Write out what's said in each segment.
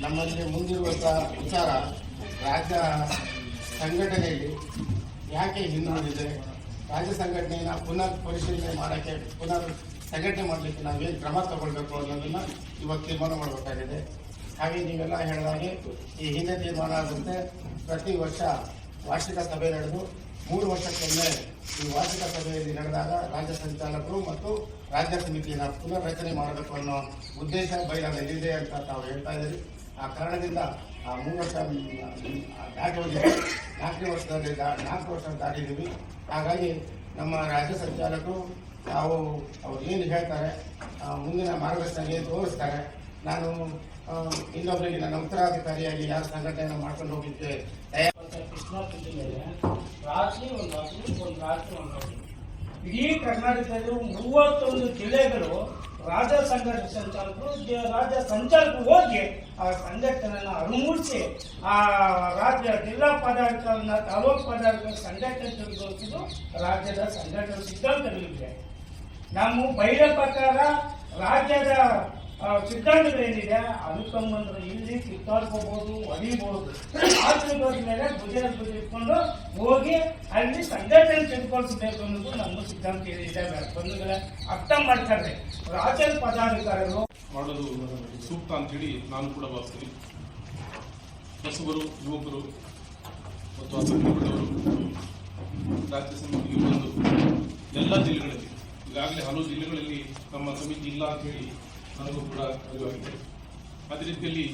ನಮ್ಮಲ್ಲಿ ಮುಂದಿರುವಂಥ ವಿಚಾರ ರಾಜ್ಯ ಸಂಘಟನೆಯಲ್ಲಿ ಯಾಕೆ ಹಿಂದುಳಿದಿದೆ, ರಾಜ್ಯ ಸಂಘಟನೆಯನ್ನು ಪುನರ್ ಪರಿಶೀಲನೆ ಮಾಡೋಕ್ಕೆ, ಪುನರ್ ಸಂಘಟನೆ ಮಾಡಲಿಕ್ಕೆ ನಾವೇನು ಕ್ರಮ ತಗೊಳ್ಬೇಕು ಅನ್ನೋದನ್ನು ಇವತ್ತು ತೀರ್ಮಾನ ಮಾಡಬೇಕಾಗಿದೆ. ಹಾಗೆ ನೀವೆಲ್ಲ ಹೇಳಿದಾಗೆ ಈ ಹಿಂದೆ ತೀರ್ಮಾನ ಆದಂತೆ ಪ್ರತಿ ವರ್ಷ ವಾರ್ಷಿಕ ಸಭೆ ನಡೆದು 3 ವರ್ಷಕ್ಕೊಮ್ಮೆ ಈ ವಾರ್ಷಿಕ ಸಭೆಯಲ್ಲಿ ನಡೆದಾಗ ರಾಜ್ಯ ಸಂಚಾಲಕರು ಮತ್ತು ರಾಜ್ಯ ಸಮಿತಿಯನ್ನು ಪುನರ್ ರಚನೆ ಮಾಡಬೇಕು ಅನ್ನೋ ಉದ್ದೇಶ ಬಯಲಾಗಿದೆ ಅಂತ ತಾವು ಹೇಳ್ತಾ ಇದ್ದೀರಿ. ಆ ಕಾರಣದಿಂದ ಆ 3 ವರ್ಷ ದಾಟಿ ಹೋಗಿದೆ, 4ನೇ ವರ್ಷದಲ್ಲಿ 4 ವರ್ಷ ದಾಟಿದ್ದೀವಿ. ಹಾಗಾಗಿ ನಮ್ಮ ರಾಜ್ಯ ಸಂಚಾಲಕರು ತಾವು ಅವ್ರು ಏನು ಹೇಳ್ತಾರೆ, ಮುಂದಿನ ಮಾರ್ಗದರ್ಶನ ಏನು ತೋರಿಸ್ತಾರೆ, ನಾನು ಇನ್ನೊಬ್ಬರಿಗೆ ನನ್ನ ಉತ್ತರಾಧಿಕಾರಿಯಾಗಿ ಯಾರು ಸಂಘಟನೆಯನ್ನು ಮಾಡ್ಕೊಂಡು ಹೋಗಿದ್ದೆ ಕೃಷ್ಣಾ ಜಿಲ್ಲೆಯಲ್ಲಿ ರಾತ್ರಿ ಒಂದು ಇಡೀ ಕರ್ನಾಟಕದಲ್ಲಿ 31 ಜಿಲ್ಲೆಗಳು ರಾಜ್ಯ ಸಂಚಾಲಕರು ಹೋಗಿ ಆ ಸಂಘಟನೆಯನ್ನು ಅನುಮೂಡಿಸಿ ಆ ರಾಜ್ಯ ಜಿಲ್ಲಾ ಪದಾಧಿಕಾರಿಗಳನ್ನ ತಾಲೂಕು ಪದಾಧಿಕಾರಿ ಸಂಘಟನೆ ತಿಳಿಗೊಳಿಸಿದ್ದು ರಾಜ್ಯದ ಸಂಘಟನೆ ಸಿದ್ಧಾಂತಗಳಿವೆ. ನಮ್ಮ ಬಯಲ ಪ್ರಕಾರ ರಾಜ್ಯದ ಸಿದ್ಧಾಂತಗಳೇನಿದೆ ಅನುಕಂಬಂದ್ರೆ ಇಲ್ಲಿ ಕಿತ್ತಾಡ್ಕೋಬಹುದು, ಹೊಡಿಬಹುದು. ಆತುರದ ಮೇಲೆ ಭುಜದ ಭುಜ ಇಟ್ಕೊಂಡು ಹೋಗಿ ಅಲ್ಲಿ ಸಂಘಟನೆ ತಿಳ್ಕೊಳ್ಸಬೇಕು ಅನ್ನೋದು ನಮ್ಮ ಸಿದ್ಧಾಂತ ಇದೆ. ಬಂಧುಗಳ ಅರ್ಥ ಮಾಡ್ತಾರೆ ರಾಜ್ಯದ ಪದಾಧಿಕಾರಿಗಳು ಮಾಡೋದು ಸೂಕ್ತ ಅಂತೇಳಿ ನಾನು ಕೂಡ ಭಾವಿಸ್ತೀನಿ. ಹೊಸಬರು, ಯುವಕರು ಮತ್ತು ಅಸಂಘಟಿತರು ರಾಜ್ಯ ಸಮಿತಿಗೆ ಬಂದು ಎಲ್ಲ ಜಿಲ್ಲೆಗಳಲ್ಲಿ, ಈಗಾಗಲೇ ಹಲವು ಜಿಲ್ಲೆಗಳಲ್ಲಿ ನಮ್ಮ ಸಮಿತಿ ಇಲ್ಲ ಅಂತ ಹೇಳಿ ನನಗೂ ಕೂಡ ಅರಿವಾಗಿದೆ. ಅದೇ ರೀತಿಯಲ್ಲಿ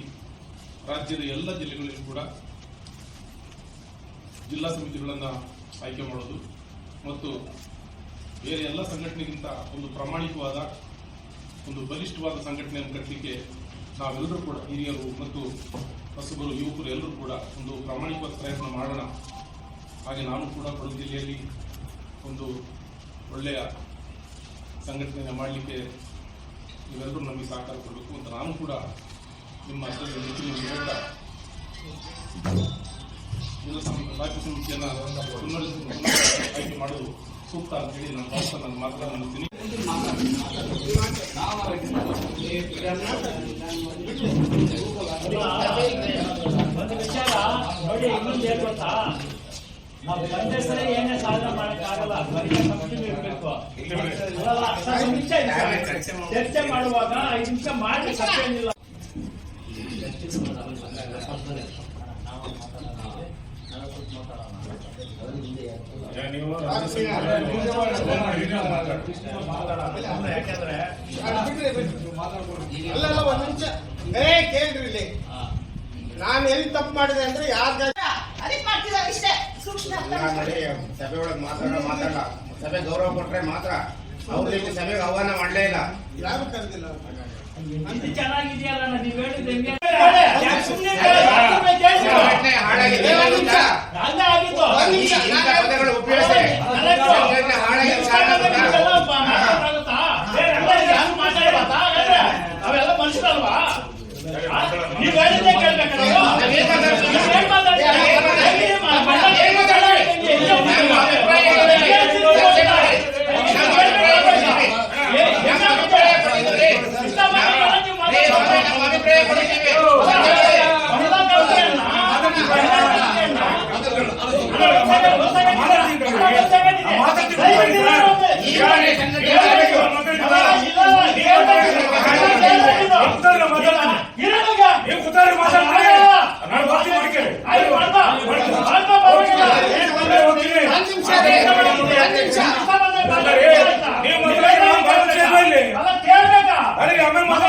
ರಾಜ್ಯದ ಎಲ್ಲ ಜಿಲ್ಲೆಗಳಲ್ಲಿ ಕೂಡ ಜಿಲ್ಲಾ ಸಮಿತಿಗಳನ್ನು ಆಯ್ಕೆ ಮಾಡೋದು ಮತ್ತು ಬೇರೆ ಎಲ್ಲ ಸಂಘಟನೆಗಿಂತ ಒಂದು ಪ್ರಾಮಾಣಿಕವಾದ, ಒಂದು ಬಲಿಷ್ಠವಾದ ಸಂಘಟನೆಯನ್ನು ಕಟ್ಟಲಿಕ್ಕೆ ನಾವೆಲ್ಲರೂ ಕೂಡ ಹಿರಿಯರು ಮತ್ತು ಹೊಸಬರು, ಯುವಕರು ಎಲ್ಲರೂ ಕೂಡ ಒಂದು ಪ್ರಾಮಾಣಿಕವಾದ ಪ್ರಯತ್ನ ಮಾಡೋಣ. ಹಾಗೆ ನಾನು ಕೂಡ ಕೊಡಗು ಜಿಲ್ಲೆಯಲ್ಲಿ ಒಂದು ಒಳ್ಳೆಯ ಸಂಘಟನೆಯನ್ನು ಮಾಡಲಿಕ್ಕೆ ನೀವೆಲ್ಲರೂ ನಮಗೆ ಸಹಕಾರ ಕೊಡಬೇಕು ಅಂತ ನಾನು ಕೂಡ ನಿಮ್ಮ ಹೇಳ್ತಾ ರಾಜ್ಯ ಸಮಿತಿಯನ್ನು ಆಯ್ಕೆ ಮಾಡೋದು ಸೂಕ್ತ ಅಂತ ಹೇಳಿ ನಾನು ಭಾಷಣ ನನ್ನ ಮಾತನ್ನು ಮಾಡ್ತೀನಿ. ಒಂದು ವಿಚಾರ ನೋಡಿ, ಇನ್ನೊಂದು ಏನು ಗೊತ್ತಾ, ನಾವು ಒಂದೇ ಸಲ ಏನೇ ಸಾಧನೆ ಮಾಡಕ್ಕಾಗಲ್ಲ, ಇರಬೇಕು. ಚರ್ಚೆ ಮಾಡುವಾಗ 5 ನಿಮಿಷ ಮಾಡಿ ತಪ್ಪೇನಿಲ್ಲ. ಯಾಕಂದ್ರೆ ಕೇಳ್ರಿ, ಇಲ್ಲಿ ನಾನು ಎಲ್ಲಿ ತಪ್ಪು ಮಾಡಿದೆ ಅಂದ್ರೆ ಸಭೆ ಒಳಗೆ ಮಾತಾಡಲ್ಲ, ಸಭೆ ಗೌರವ ಕೊಟ್ರೆ ಮಾತ್ರ. ಅವ್ರ ಸಭೆಗೆ ಆಹ್ವಾನ ಮಾಡಲೇ ಇಲ್ಲ. ಯಾರು ಕರೆದಿಲ್ಲ. ಚೆನ್ನಾಗಿದೆಯಲ್ಲ ನೀವು ಹೇಳಿದ್ರೆ ಅವೆಲ್ಲ ಮನುಷ್ಯರಲ್ವಾ? ನೀವು ಹೇಳಿದ್ದೆ ಕೇಳ್ಬೇಕಾದ್ರೆ ಮಾಡಿಲ್ಲ.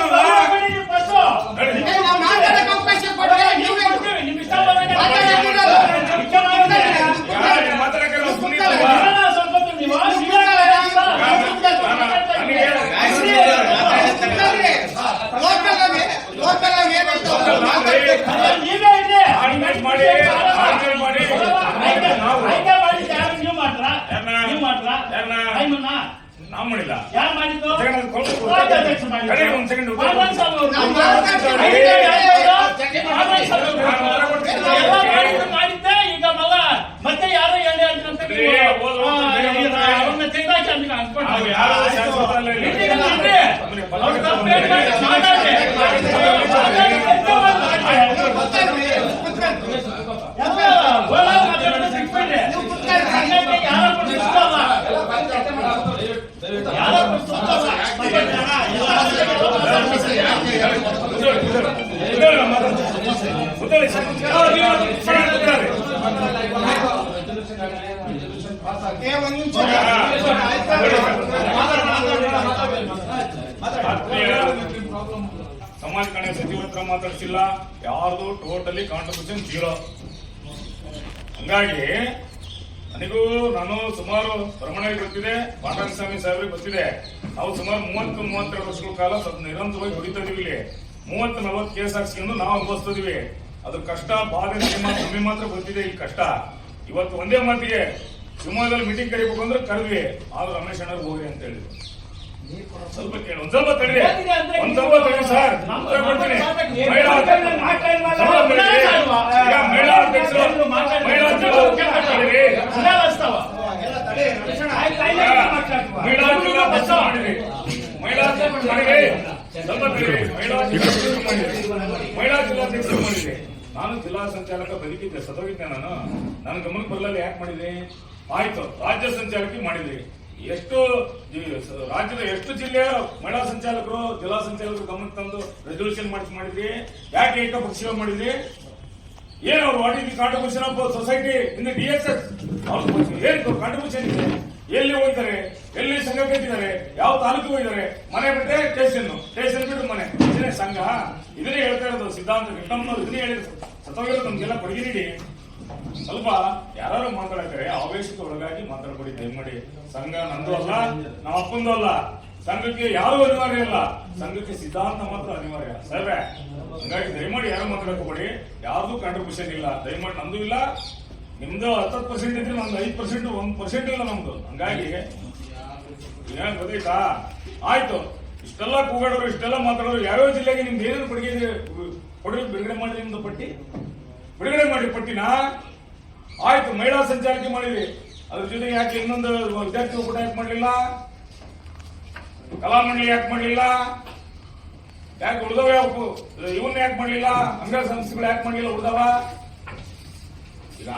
ಯಾರು ಮಾಡಿದ್ದು? ಮಾಡಿದ್ದೆ. ಈಗ ಮತ್ತೆ ಯಾರು ಹೇಳಿ ಅಂತ ಮಾತಾಡ್ಸಿಲ್ಲ, ಯಾರ್ದು ಟೋಟಲಿ ಕಾಂಟ್ರಿಬ್ಯೂಷನ್ 0. ಹಂಗಾಗಿ ನಾನು ಸುಮಾರು ರಮಣರಿಗೆ ಗೊತ್ತಿದೆ, ಪಾಂಡರಂಗಸ್ವಾಮಿ ಸಾಹೇಬ್ರಿಗೆ ಗೊತ್ತಿದೆ. ನಾವು ಸುಮಾರು 30-32 ವರ್ಷಗಳ ಕಾಲ ನಿರಂತರವಾಗಿ ದುಡಿತಾ ಇದೀವಿ. ಇಲ್ಲಿ 30-40 ಕೇಸ್ ಹಾಕ್ಸ್ಕೊಂಡು ನಾವು ಅನುಭವಿಸ್ತಿದೀವಿ. ಅದ್ರ ಕಷ್ಟ ಬಾಧೆ ನಮಗೆ ಮಾತ್ರ ಗೊತ್ತಿದೆ. ಈ ಕಷ್ಟ ಇವತ್ತು ಒಂದೇ ಮಾತಿಗೆ ಶಿವಮೊಗ್ಗದಲ್ಲಿ ಮೀಟಿಂಗ್ ಕರಿಬೇಕು ಅಂದ್ರೆ ಕರೆದ್ವಿ, ಆದ್ರೆ ರಮೇಶ್ ಅಣ್ಣವ್ರು ಹೋಗಿ ಅಂತ ಹೇಳಿದ್ರು. ಸ್ವಲ್ಪ ಕೇಳಿ, ಒಂದ್ ಸ್ವಲ್ಪ ತಡಿ ಸರ್. ಮಹಿಳಾ ಜಿಲ್ಲಾಧ್ಯಕ್ಷರು ಮಾಡಿದೆ. ನಾನು ಜಿಲ್ಲಾ ಸಂಚಾಲಕ ಬದುಕಿದ್ದೆ, ಸತ್ತೋಗಿದ್ದೆ. ನನ್ನ ಗಮನಕ್ಕೆ ಬರಲಿಲ್ಲ. ಯಾಕೆ ಮಾಡಿದೆ? ಆಯ್ತು, ರಾಜ್ಯ ಸಂಚಾಲಕಿ ಮಾಡಿದ್ವಿ. ರಾಜ್ಯದ ಎಷ್ಟು ಜಿಲ್ಲೆಯ ಮಹಿಳಾ ಸಂಚಾಲಕರು, ಜಿಲ್ಲಾ ಸಂಚಾಲಕರು ಗಮನಕ್ಕೆ ತಂದು ರೆಸಲ್ಯೂಷನ್ ಮಾಡಿದ್ವಿ. ಯಾಕೆ ಏಕಪಕ್ಷೀಯ ಮಾಡಿದ್ವಿ? ಏನು ಅವ್ರು what is the contribution of society in the DSS? ಏನು ಕಾಂಟ್ರಿಬ್ಯೂಷನ್ ಇದೆ? ಎಲ್ಲಿ ಹೋಗ್ತಾರೆ, ಎಲ್ಲಿ ಸಂಘ ಕಟ್ಟಿದ್ದಾರೆ, ಯಾವ ತಾಲೂಕು ಹೋಗಿದ್ದಾರೆ, ಮನೆ ಬಿಟ್ಟರೆ ಸ್ಟೇಷನ್ ಬಿಟ್ಟು ಮನೆ, ಇದನ್ನೇ ಸಂಘ. ಇದನ್ನೇ ಹೇಳ್ತಾ ಇರೋದು ಸಿದ್ಧಾಂತ ಕೃಷ್ಣಮ್ಮನವ್ರು. ಇದನ್ನೇ ಹೇಳಿದ್ರು. ಸತ್ತೋಗಿರೋದು ನಮ್ಗೆಲ್ಲ ಕೊಡುಗೆ ನೀಡಿ. ಸ್ವಲ್ಪ ಯಾರು ಮಾತಾಡ್ತಾರೆ, ಆವೇಶಕ್ಕೆ ಒಳಗಾಗಿ ಮಾತಾಡ್ಕೊಡಿ ದಯಮಾಡಿ. ಸಂಘ ನಂದು ಅಲ್ಲ, ನಮ್ಮ ಅಪ್ಪಂದು ಅಲ್ಲ. ಸಂಘಕ್ಕೆ ಯಾರು ಅನಿವಾರ್ಯ ಇಲ್ಲ, ಸಂಘಕ್ಕೆ ಸಿದ್ಧಾಂತ ಮಾತ್ರ ಅನಿವಾರ್ಯ ಸಾಹೇಬ್ರೆ. ಹಂಗಾಗಿ ದಯಮಾಡಿ ಯಾರು ಮಾತಾಡಕೋಬೇಡಿ. ಯಾರ್ದು ಕಾಂಟ್ರಿಬ್ಯೂಷನ್ ಇಲ್ಲ, ದಯಮಾಡಿ. ನಮ್ದು ಇಲ್ಲ, ನಿಮ್ದು 10% ಇದ್ರೆ ನಮ್ದು 5%, 1% ಇಲ್ಲ ನಮ್ದು. ಹಂಗಾಗಿ ಏನ್ ಗೊತ್ತಾಯ್ತಾ? ಆಯ್ತು, ಇಷ್ಟೆಲ್ಲ ಕೂಗಾಡೋರು, ಇಷ್ಟೆಲ್ಲ ಮಾತಾಡೋರು, ಯಾವ್ಯಾವ ಜಿಲ್ಲೆಗೆ ನಿಮ್ದು ಏನೇನು ಕೊಡುಗೆ ಕೊಡುಗೆ ಬಿಡುಗಡೆ ಮಾಡಿ, ನಿಮ್ದು ಪಟ್ಟಿ ಬಿಡುಗಡೆ ಮಾಡಿ ಪಟ್ಟಿನ. ಆಯ್ತು, ಮಹಿಳಾ ಸಂಚಾಲಕಿ ಮಾಡಿದ್ವಿ. ಅದ್ರ ಜೊತೆಗೆ ಯಾಕೆ ಇನ್ನೊಂದು ವಿದ್ಯಾರ್ಥಿ ಒಕ್ಕೂಟ ಯಾಕೆ ಮಾಡಲಿಲ್ಲ? ಕಲಾಮಂಡಳಿ ಯಾಕೆ ಮಾಡಲಿಲ್ಲ? ಯಾಕೆ ಉಳಿದವ? ಇವನ್ನ ಯಾಕೆ ಮಾಡಲಿಲ್ಲ? ಅಂಗ ಸಂಸ್ಥೆಗಳು ಯಾಕೆ ಮಾಡಲಿಲ್ಲ ಉಳಿದವ? ಈಗ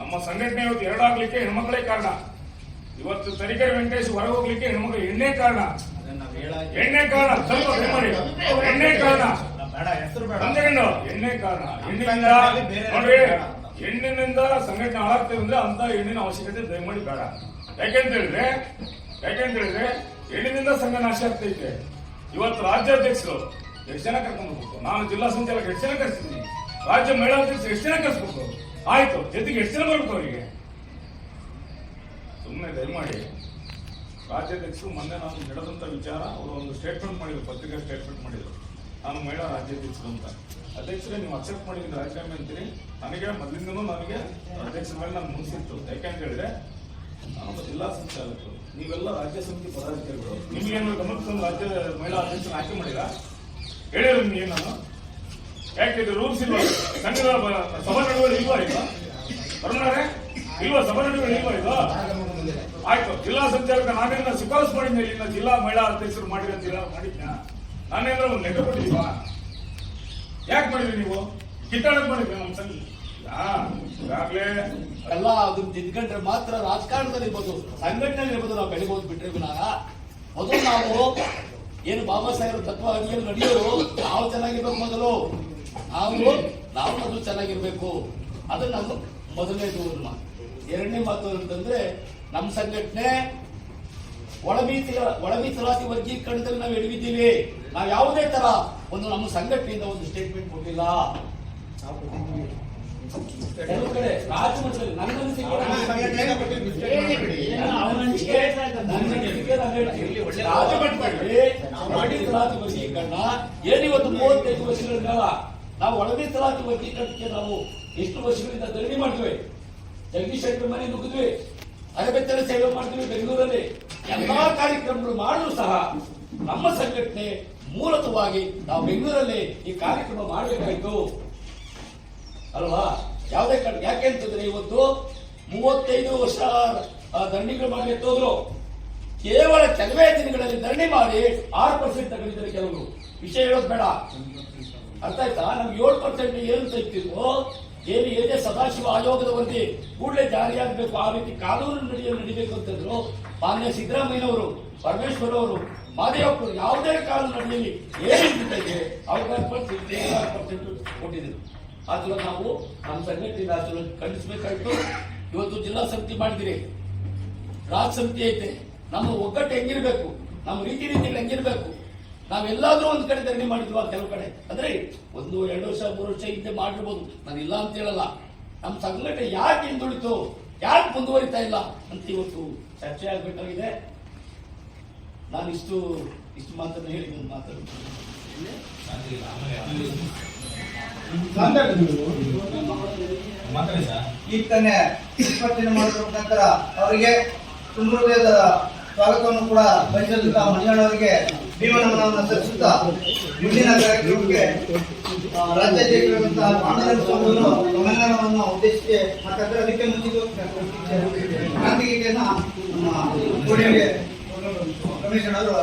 ನಮ್ಮ ಸಂಘಟನೆ ಇವತ್ತು 2 ಆಗ್ಲಿಕ್ಕೆ ಹೆಣ್ಮಕ್ಳೇ ಕಾರಣ. ಇವತ್ತು ತರೀಕೆರೆ ವೆಂಕಟೇಶ್ ಹೊರಗೆ ಹೋಗ್ಲಿಕ್ಕೆ ಹೆಣ್ಮಕ್ಳು ಎಣ್ಣೆ ಕಾರಣ. ಎಣ್ಣೆ ಕಾರಣ, ಸ್ವಲ್ಪ ಮಾಡಿ. ಎಣ್ಣೆ ಕಾರಣ, ಎಣ್ಣೆ ಕಾರಣ. ನೋಡ್ರಿ, ಹೆಣ್ಣಿನಿಂದ ಸಂಘಟನೆ ಹಾಳಾಗ್ತೇವೆ ಅಂದ್ರೆ ಅಂತ ಹೆಣ್ಣಿನ ಅವಶ್ಯಕತೆ ದಯಮಾಡಿ ಬೇಡ. ಯಾಕೆಂತ ಹೇಳಿದ್ರೆ ಹೆಣ್ಣಿನಿಂದ ಸಂಘ ನಾಶ ಆಗ್ತೈತೆ. ಇವತ್ತು ರಾಜ್ಯಾಧ್ಯಕ್ಷರು ಎಷ್ಟು ಜನ ಕರ್ಕೊಂಡು ಹೋಗ್ಬೇಕು? ನಾನು ಜಿಲ್ಲಾ ಸಂಚಾಲಕ ಎಷ್ಟು ಜನ ಕರ್ಸಿದ್ದೀನಿ? ರಾಜ್ಯ ಮಹಿಳಾ ಅಧ್ಯಕ್ಷರು ಎಷ್ಟು ಜನ ಕರ್ಸ್ಬೇಕು? ಆಯ್ತು, ಜೊತೆಗೆ ಎಷ್ಟು ಜನ ಬರ್ಬೇಕು ಅವರಿಗೆ? ಸುಮ್ಮನೆ ದಯಮಾಡಿ. ರಾಜ್ಯಾಧ್ಯಕ್ಷರು ಮೊನ್ನೆ ನಾನು ನಡೆದಂತ ವಿಚಾರ ಅವರು ಒಂದು ಸ್ಟೇಟ್ಮೆಂಟ್ ಮಾಡಿದ್ರು, ಪತ್ರಿಕಾ ಸ್ಟೇಟ್ಮೆಂಟ್ ಮಾಡಿದ್ರು. ನಾನು ಮಹಿಳಾ ರಾಜ್ಯಾಧ್ಯಕ್ಷರು ಅಂತ. ಅಧ್ಯಕ್ಷರೇ ನೀವು ಅಕ್ಸೆಪ್ಟ್ ಮಾಡಿದ್ರೆ ರಾಜೀನಾಮೆ ಅಂತೀನಿ. ನನಗೆ ಮೊದಲಿಂದನೂ ನನಗೆ ಅಧ್ಯಕ್ಷರ ಮೇಲೆ ನಾನು ಮುನ್ಸಿತ್ತು. ಯಾಕೆಂತ ಹೇಳಿದ್ರೆ ನಾನು ಜಿಲ್ಲಾ ಸಂಚಾಲಕರು, ನೀವೆಲ್ಲ ರಾಜ್ಯ ಸಮಿತಿ ಪದಾಧಿಕಾರಿಗಳು. ನಿಮ್ಗೇನು ಗಮನಕ್ಕೆ ತಂದು ರಾಜ್ಯ ಮಹಿಳಾ ಅಧ್ಯಕ್ಷರ ಆಯ್ಕೆ ಮಾಡಿಲ್ಲ ಹೇಳಿದ್ರು ನಿಮ್ಗೆ? ನಾನು ಯಾಕೆ ರೂಲ್ಸ್ ಇಲ್ವಾ? ಸಂಘದ ಸಭಾ ನಡುವಳಿ ಇಲ್ವಾ? ಬರೋಣಾರೆ ಇಲ್ವಾ? ಸಭಾ ನಡುವಳಿ ಇಲ್ವಾ? ಇದು ಆಯ್ತು. ಜಿಲ್ಲಾ ಸಂಚಾಲಕ ನಾನೇನ ಶಿಫಾರಸು ಮಾಡಿದ್ದೆ, ಇಲ್ಲಿಂದ ಜಿಲ್ಲಾ ಮಹಿಳಾ ಅಧ್ಯಕ್ಷರು ಮಾಡಿದ್ನ ನಾನೇಂದ್ರ ಒಂದು ಲೆಕ್ಕ ಕೊಟ್ಟಿದ್ದೀವಾ? ಯಾಕೆ ಮಾಡಿದ್ರಿ ನೀವು? ಕಿತ್ತಾಡಕ್ ಮಾಡಿದ್ರಿ ನಮ್ಮ ಸಂಘ? ಈಗಾಗಲೇ ಎಲ್ಲ ಅದನ್ನ ತಿದ್ಕೊಂಡ್ರೆ ಮಾತ್ರ ರಾಜಕಾರಣದಲ್ಲಿ ಇರ್ಬೋದು, ಸಂಘಟನೆ ಇರ್ಬೋದು, ನಾವು ಬೆಳಿಬಹುದು. ಬಿಟ್ರೆ ಮೊದಲು ನಾವು ಏನು ಬಾಬಾ ಸಾಹೇಬ್ ತತ್ವ ಅಡಿಯಲ್ಲಿ ನಡೆಯೋರು ನಾವು ಚೆನ್ನಾಗಿರ್ಬೇಕು. ಮೊದಲು ನಾವು ಮೊದಲು ಚೆನ್ನಾಗಿರ್ಬೇಕು. ಅದು ನಮ್ಮ ಮೊದಲನೇದು ಮಾತು. ಎರಡನೇ ಮಾತು ಅಂತಂದ್ರೆ ನಮ್ಮ ಸಂಘಟನೆ ಒಳ ಮೀಸಲಾತಿ ವರ್ಗೀಕರಣದಲ್ಲಿ ನಾವು ಎಡವಿದ್ದೀವಿ. ನಾವು ಯಾವುದೇ ತರ ಒಂದು ನಮ್ಮ ಸಂಘಟನೆಯಿಂದ ಒಂದು ಸ್ಟೇಟ್ಮೆಂಟ್ ಕೊಟ್ಟಿಲ್ಲ. ಕೆಲವು ಕಡೆ ರಾಜಮಟ್ಟದಲ್ಲಿ ನನ್ನ ಮೀಸಲಾತಿ ವರ್ಗೀಕರಣ ಏನಿವತ್ತು 35 ವರ್ಷಗಳ ಕಾಲ ನಾವು ಒಳ ಮೀಸಲಾತಿ ವರ್ಗೀಕರಣಕ್ಕೆ ನಾವು ಎಷ್ಟು ವರ್ಷಗಳಿಂದ ಧರಣಿ ಮಾಡಿದ್ವಿ. ಜಗದೀಶ್ ಶೆಟ್ಟರ್ ಮನೆ ನುಗ್ಗಿದ್ವಿ, ಅರಬೆತ್ತಲೆ ಸೇವೆ ಮಾಡ್ತೀವಿ ಬೆಂಗಳೂರಲ್ಲಿ. ಎಲ್ಲಾ ಕಾರ್ಯಕ್ರಮಗಳು ಮಾಡಲು ಸಹ ನಮ್ಮ ಸಂಘಟನೆ ಮೂಲತಃವಾಗಿ ನಾವು ಬೆಂಗಳೂರಲ್ಲಿ ಈ ಕಾರ್ಯಕ್ರಮ ಮಾಡಬೇಕಾಯ್ತು ಅಲ್ವಾ? ಯಾವುದೇ ಕಾರಣ ಯಾಕೆ ಅಂತಂದ್ರೆ ಇವತ್ತು 35 ವರ್ಷ ಧರಣಿಗಳು ಮಾಡಿ ಎತ್ತೋದ್ರು. ಕೇವಲ ಕೆಲವೇ ದಿನಗಳಲ್ಲಿ ಧರಣಿ ಮಾಡಿ 6% ತಗೊಂಡಿದ್ದಾರೆ ಕೆಲವರು. ವಿಷಯ ಹೇಳೋದು ಬೇಡ, ಅರ್ಥ ಆಯ್ತಾ? ನಮ್ಗೆ 7% ಏನು ತೆಗ್ತಿದ್ವು, ಏನೇ ಸದಾಶಿವ ಆಯೋಗದ ವರದಿ ಕೂಡಲೇ ಜಾರಿಯಾಗಬೇಕು, ಆ ರೀತಿ ಕಾನೂನು ನಡಿಬೇಕು ಅಂತಂದ್ರು. ಮಾನ್ಯ ಸಿದ್ದರಾಮಯ್ಯನವರು, ಪರಮೇಶ್ವರ್ ಅವರು, ಮಾದೇವಪ್ಪರು ಯಾವುದೇ ಕಾನೂನು ನಡೆಯಲಿ ಏನಿದೆ ಅವಕಾಶ ಕೊಟ್ಟಿದ್ರು. ಆತರ ನಾವು ನಮ್ಮ ಸಂಘಟನೆಯಿಂದ ಖಂಡಿಸಬೇಕಾಯ್ತು. ಇವತ್ತು ಜಿಲ್ಲಾ ಸಮಿತಿ ಮಾಡಿದಿರಿ, ರಾಜ್ಯ ಸಮಿತಿ ಐತೆ. ನಮ್ಮ ಒಗ್ಗಟ್ಟು ಹೆಂಗಿರ್ಬೇಕು, ನಮ್ಮ ರೀತಿಯಲ್ಲಿ ಹೆಂಗಿರ್ಬೇಕು, ನಾವೆಲ್ಲಾದ್ರೂ ಒಂದು ಕಡೆ ಧರಣಿ ಮಾಡಿದ್ವಾ? ಕೆಲವು ಕಡೆ ಅಂದ್ರೆ 1-2 ವರ್ಷ 3 ವರ್ಷ ಹಿಂದೆ ಮಾಡಿರ್ಬೋದು, ನಾನು ಇಲ್ಲ ಅಂತ ಹೇಳಲ್ಲ. ನಮ್ಮ ಸಂಘಟನೆ ಯಾಕೆ ಹಿಂದುಳಿತು, ಯಾಕೆ ಮುಂದುವರಿತಾ ಇಲ್ಲ ಅಂತ ಇವತ್ತು ಚರ್ಚೆ ಆಗ್ಬೇಕಾಗಿದೆ. ನಾನು ಇಷ್ಟು ಮಾತನ್ನು ಹೇಳಿ ಮಾತಾಡ್ತೀನಿ. ಈಗ ತಾನೇ ಇಪ್ಪತ್ತಿನ ಮಾಡಿದ ನಂತರ ಅವರಿಗೆ ತುಂಬ ಹೃದಯದ ಸ್ವಾಗತವನ್ನು ಕೂಡ ಬಯಸಿದಂತಹ ಮಂಜಣ್ಣವರಿಗೆ ಭೀಮನಮನವನ್ನು ಸಲ್ಲಿಸುತ್ತಾ ಮುಂದಿನ ಕಾರ್ಯಕ್ರಮಕ್ಕೆ ರಾಜ್ಯಾಧ್ಯಕ್ಷರಾದಂತಹ ಪಾಂಡುರಂಗ ಸ್ವಾಮಿಗಳು ಗಮನವನ್ನು ಉದ್ದೇಶಿಸಿ ಮಾತಾಡಿದ್ರೆ ಅದಕ್ಕೆ ಮುಂಚಿತ ಕ್ರಾಂತಿಗೀತೆಯನ್ನು ನಮ್ಮ ಕೋಡಿಯಲ್ಲಿ ರಮೇಶ್ ಅವರು